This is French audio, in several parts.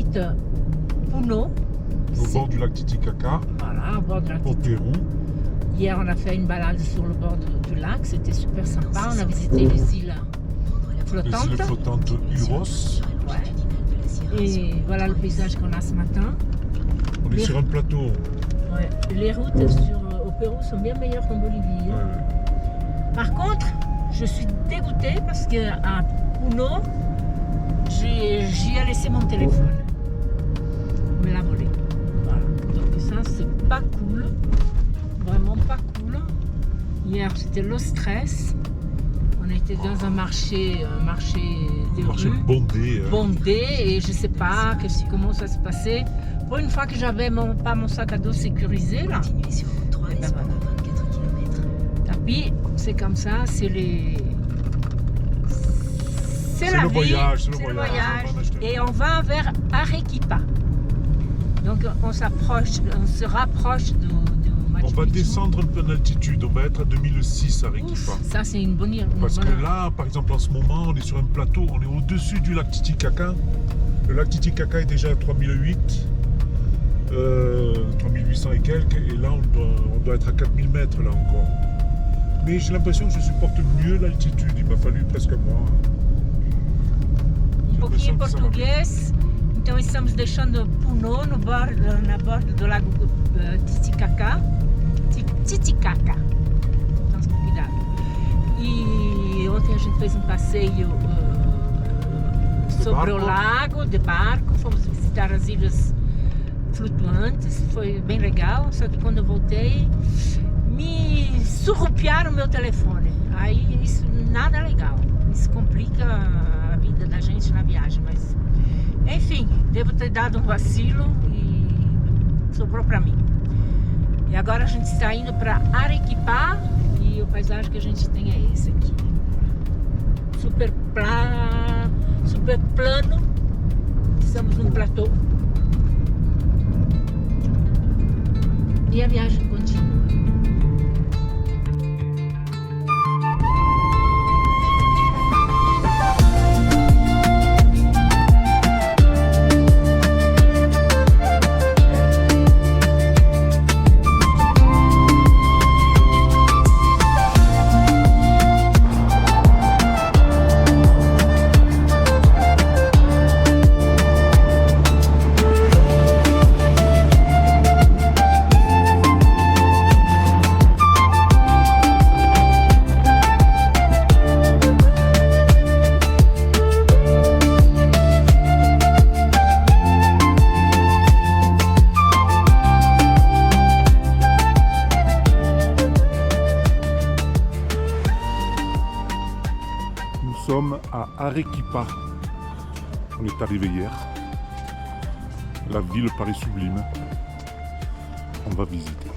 route Puno. Au bord du lac Titicaca, Voilà, au bord de la au Pérou. Hier, on a fait une balade sur le bord du lac. C'était super sympa. On a visité les îles Les îles flottantes. flottantes Uros. Ouais. Et voilà le paysage qu'on a ce matin. On est sur un plateau. Ouais. Les routes au Pérou sont bien meilleures qu'en Bolivie. Ouais, ouais. Par contre, je suis dégoûtée parce qu'à Puno, j'y ai laissé mon téléphone. On me l'a volé. Voilà. Donc ça, c'est pas cool. Vraiment pas cool. Hier, c'était le stress. On était dans un marché des Marché rues. bondé. Bondé, et je sais pas comment ça se passait. Pour une fois que j'avais pas mon sac à dos sécurisé là. Continuez sur route 3 et Ben pendant voilà. 24 km. Puis c'est comme ça, c'est la le vie, voyage, c'est le c'est le voyage. voyage. Et on va vers Arequipa. Donc on se rapproche du Machu On va Picchu. descendre un peu en altitude. On va être à 2006 à Ouf, Arequipa. ça c'est une bonne Parce que là, par exemple, en ce moment, on est sur un plateau, on est au-dessus du lac Titicaca. Le lac Titicaca est déjà à 3008, 3800 et quelques, et là, on doit être à 4000 mètres, là encore. Mais j'ai l'impression que je supporte mieux l'altitude, il m'a fallu presque un mois. Um pouquinho em que ça va bien. português. Então estamos deixando Puno na borda do lago Titicaca. Titicaca. Então, cuidado. E ontem a gente fez um passeio sobre o barco? lago, de barco. Fomos visitar as ilhas flutuantes. Foi bem legal. Só que quando eu voltei, me surrupiaram o meu telefone. Aí isso nada é legal. Isso complica a vida da gente na viagem, mas enfim, devo ter dado um vacilo e sobrou para mim. E agora a gente está indo para Arequipa e o paisagem que a gente tem é esse aqui. Super plano. Estamos num platô. E a viagem continua. Nous sommes à Arequipa. On est arrivé hier. La ville paraît sublime. On va visiter.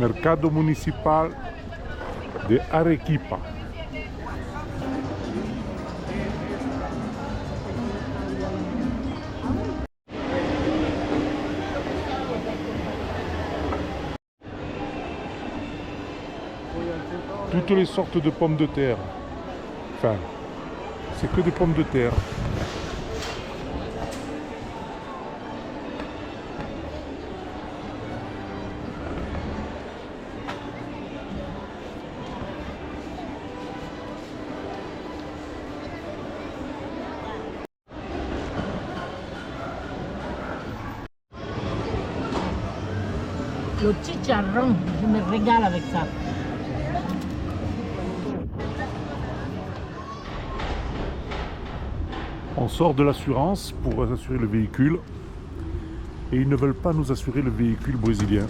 Mercado Municipal de Arequipa. Toutes les sortes de pommes de terre. Enfin, c'est que des pommes de terre. Le chicharrón, je me régale avec ça. On sort de l'assurance pour assurer le véhicule et ils ne veulent pas nous assurer le véhicule brésilien.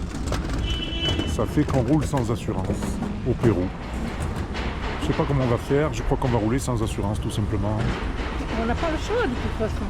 Ça fait qu'on roule sans assurance au Pérou. Je sais pas comment on va faire, je crois qu'on va rouler sans assurance tout simplement. On n'a pas le choix de toute façon.